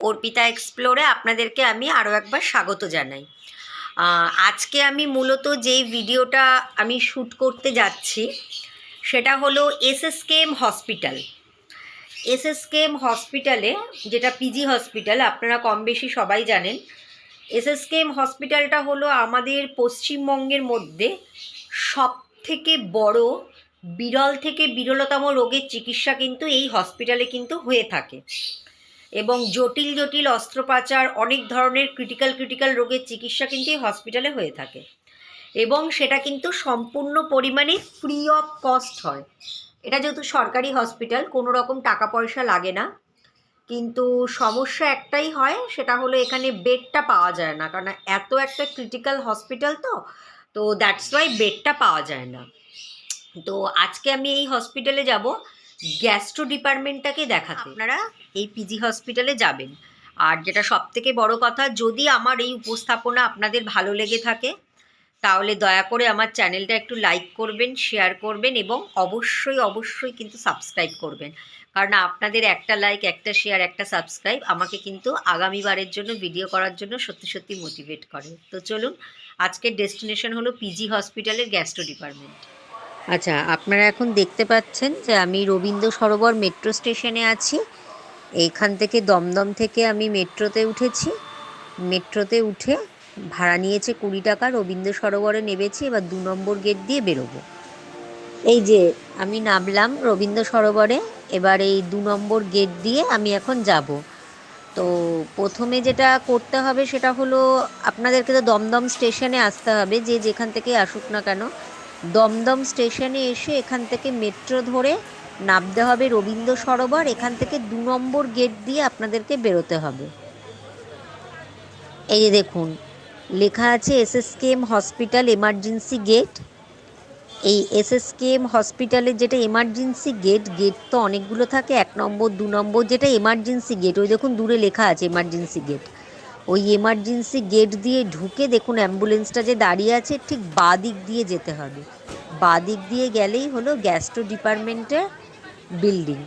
অর্পিতা এক্সপ্লোরে আপনাদেরকে আমি আরও একবার স্বাগত জানাই। আজকে আমি মূলত যেই ভিডিওটা আমি শ্যুট করতে যাচ্ছি সেটা হলো এসএসকেএম হসপিটাল। এসএসকেএম হসপিটালে, যেটা পিজি হসপিটাল, আপনারা কম বেশি সবাই জানেন। এসএসকেএম হসপিটালটা হলো আমাদের পশ্চিমবঙ্গের মধ্যে সবথেকে বড় বিরল থেকে বিরলতম রোগের চিকিৎসা কিন্তু এই হসপিটালে কিন্তু হয়ে থাকে, এবং জটিল জটিল অস্ত্রোপচার, অনেক ধরনের ক্রিটিক্যাল রোগের চিকিৎসা কিন্তু এই হসপিটালে হয়ে থাকে, এবং সেটা কিন্তু সম্পূর্ণ পরিমাণে ফ্রি অফ কস্ট হয়। এটা যেহেতু সরকারি হসপিটাল, কোনো রকম টাকা পয়সা লাগে না। কিন্তু সমস্যা একটাই হয়, সেটা হলো এখানে বেডটা পাওয়া যায় না, কারণ এত একটা ক্রিটিক্যাল হসপিটাল তো দ্যাটস ওয়াই বেডটা পাওয়া যায় না। তো আজকে আমি এই হসপিটালে যাব গ্যাস্ট্রো ডিপার্টমেন্টটাকে দেখাতে। আপনারা এই পিজি হসপিটালে যাবেন। আর যেটা সবথেকে বড় কথা, যদি আমার এই উপস্থাপনা আপনাদের ভালো লেগে থাকে তাহলে দয়া করে আমার চ্যানেলটা একটু লাইক করবেন, শেয়ার করবেন, এবং অবশ্যই কিন্তু সাবস্ক্রাইব করবেন। কারণ আপনাদের একটা লাইক, একটা শেয়ার, একটা সাবস্ক্রাইব আমাকে কিন্তু আগামীবারের জন্য ভিডিও করার জন্য সত্যি মোটিভেট করে। তো চলুন, আজকের ডেস্টিনেশন হলো পিজি হসপিটালের গ্যাস্ট্রো ডিপার্টমেন্ট। আচ্ছা, আপনারা এখন দেখতে পাচ্ছেন যে আমি রবীন্দ্র সরোবর মেট্রো স্টেশনে আছি। এইখান থেকে দমদম থেকে আমি মেট্রোতে উঠেছি। মেট্রোতে উঠে ভাড়া নিয়েছে 20 টাকা, রবীন্দ্র সরোবরে নেমেছি। এবার 2 নম্বর গেট দিয়ে বেরোবো। এই যে আমি নামলাম রবীন্দ্র সরোবরে। এবার এই 2 নম্বর গেট দিয়ে আমি এখন যাব। তো প্রথমে যেটা করতে হবে সেটা হলো, আপনাদেরকে তো দমদম স্টেশনে আসতে হবে, যে যেখান থেকে আসুক না কেন। দমদম স্টেশনে এসে এখান থেকে মেট্রো ধরে নামতে হবে রবীন্দ্র সরোবর। এখান থেকে 2 নম্বর গেট দিয়ে আপনাদেরকে বেরোতে হবে। এই যে দেখুন, লেখা আছে এসএসকেএম হসপিটাল এমার্জেন্সি গেট। এই এসএসকেএম হসপিটালের যেটা এমার্জেন্সি গেট, গেট তো অনেকগুলো থাকে, 1 নম্বর 2 নম্বর, যেটা এমার্জেন্সি গেট ওই দেখুন দূরে লেখা আছে এমার্জেন্সি গেট। ওই এমার্জেন্সি গেট দিয়ে ঢুকে দেখুন অ্যাম্বুলেন্সটা যে দাঁড়িয়ে আছে, ঠিক বাঁ দিক দিয়ে যেতে হবে। বাঁ দিক দিয়ে গেলেই হলো গ্যাস্ট্রো ডিপার্টমেন্টের বিল্ডিং।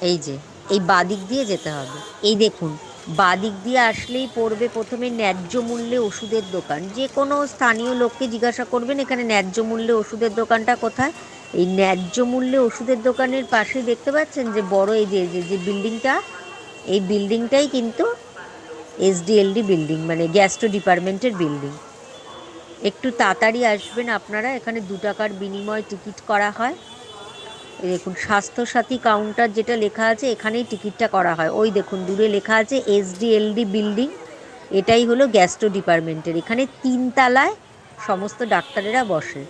এই যে এই বাঁ দিক দিয়ে যেতে হবে। এই দেখুন, বাঁ দিক দিয়ে আসলেই পড়বে প্রথমে ন্যায্য মূল্যে ওষুধের দোকান। যে কোনো স্থানীয় লোককে জিজ্ঞাসা করবেন এখানে ন্যায্য মূল্যে ওষুধের দোকানটা কোথায়। এই ন্যায্য মূল্যে ওষুধের দোকানের পাশে দেখতে পাচ্ছেন যে বড় এই যে বিল্ডিংটা, এই বিল্ডিংটাই কিন্তু এসডিএলডি বিল্ডিং, মানে গ্যাস্ট্রো ডিপার্টমেন্টের বিল্ডিং। একটু তাড়াতাড়ি আসবেন আপনারা। এখানে 2 টাকার বিনিময়ে টিকিট করা হয়। দেখুন স্বাস্থ্যসাথী কাউন্টার যেটা লেখা আছে, এখানেই টিকিটটা করা হয়। ওই দেখুন দূরে লেখা আছে এসডিএলডি বিল্ডিং। এটাই হলো গ্যাস্ট্রো ডিপার্টমেন্টের। এখানে 3 তলায় সমস্ত ডাক্তারেরা বসে,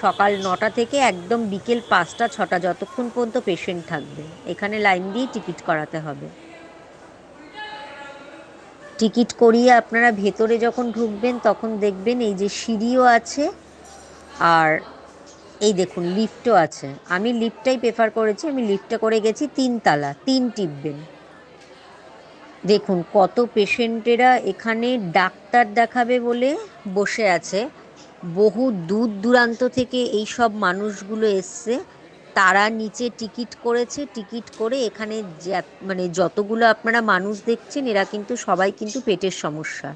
সকাল 9টা থেকে একদম বিকেল 5টা 6টা, যতক্ষণ পর্যন্ত পেশেন্ট থাকবে। এখানে লাইন দিয়ে টিকিট করাতে হবে। টিকিট করিয়ে আপনারা ভেতরে যখন ঢুকবেন তখন দেখবেন এই যে সিঁড়িও আছে, আর এই দেখুন লিফটও আছে। আমি লিফটটাই প্রেফার করেছি, আমি লিফটে করে গেছি। 3 তলা, 3 টিপবেন। দেখুন কত পেশেন্টেরা এখানে ডাক্তার দেখাবে বলে বসে আছে। বহু দূর দূরান্ত থেকে এই সব মানুষগুলো এসছে। তারা নিচে টিকিট করেছে, টিকিট করে এখানে মানে যতগুলো আপনারা মানুষ দেখছেন এরা কিন্তু সবাই কিন্তু পেটের সমস্যা।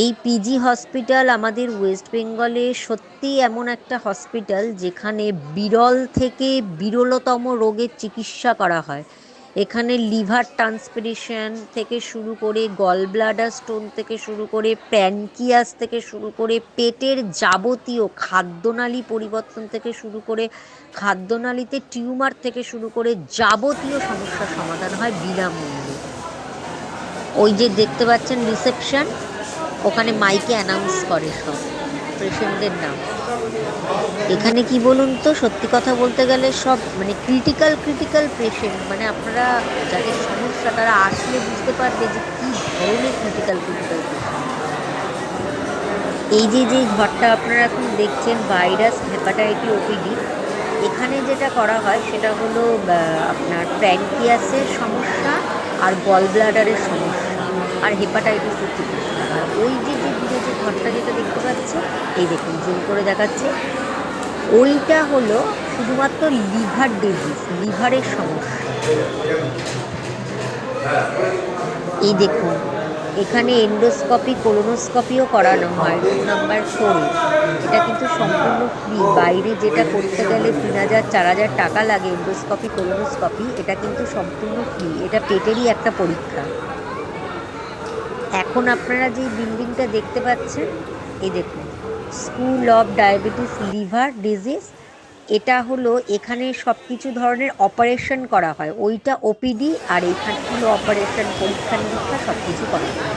এই পিজি হসপিটাল আমাদের ওয়েস্ট বেঙ্গলে সত্যিই এমন একটা হসপিটাল যেখানে বিরল থেকে বিরলতম রোগের চিকিৎসা করা হয়। এখানে লিভার ট্রান্সপ্লান্টেশন থেকে শুরু করে, গল ব্লাডার স্টোন থেকে শুরু করে, প্যানক্রিয়াস থেকে শুরু করে, পেটের যাবতীয় খাদ্যনালী পরিবর্তন থেকে শুরু করে, খাদ্যনালীতে টিউমার থেকে শুরু করে যাবতীয় সমস্যার সমাধান হয় বিনামূল্যে। ওই যে দেখতে পাচ্ছেন রিসেপশন, ওখানে মাইকে অ্যানাউন্স করে সব পেশেন্টদের নাম। এখানে কি বলুন তো, সত্যি কথা বলতে গেলে সব মানে ক্রিটিক্যাল পেশেন্ট, মানে আপনারা যাদের সমস্যা তারা আসলে বুঝতে পারবে যে কী ধরনের ক্রিটিক্যাল পেশেন্ট। এই যে ঘরটা আপনারা এখন দেখছেন ভাইরাস হেপাটাইটিস ওপিডি, এখানে যেটা করা হয় সেটা হলো আপনার প্যানক্রিয়াসের সমস্যা আর গল ব্লাডারের সমস্যা আর হেপাটাইটিসের চিকিৎসা। আর ওই যে দূরে যে ঘরটা যেটা দেখতে পাচ্ছে, এই দেখুন জুম করে দেখাচ্ছে, ওইটা হলো শুধুমাত্র লিভার ডিজিজ, লিভারের সমস্যা। এই দেখুন, এখানে এন্ডোস্কপি কোলোনোস্কপিও করানো হয় 2 নম্বর ফ্লোরে। এটা কিন্তু সম্পূর্ণ ফ্রি। বাইরে যেটা করতে গেলে 3,000 4,000 টাকা লাগে এন্ডোস্কপি কোলোনোস্কপি, এটা কিন্তু সম্পূর্ণ ফ্রি। এটা পেটেরই একটা পরীক্ষা। এখন আপনারা যে বিল্ডিংটা দেখতে পাচ্ছেন, এই দেখুন, school of diabetes liver disease. এটা হলো, এখানে সব কিছু ধরনের অপারেশন করা হয়। ওইটা ওপিডি, আর এইখানে হলো অপারেশন, পরীক্ষা নিরীক্ষা সব কিছু করা হয়।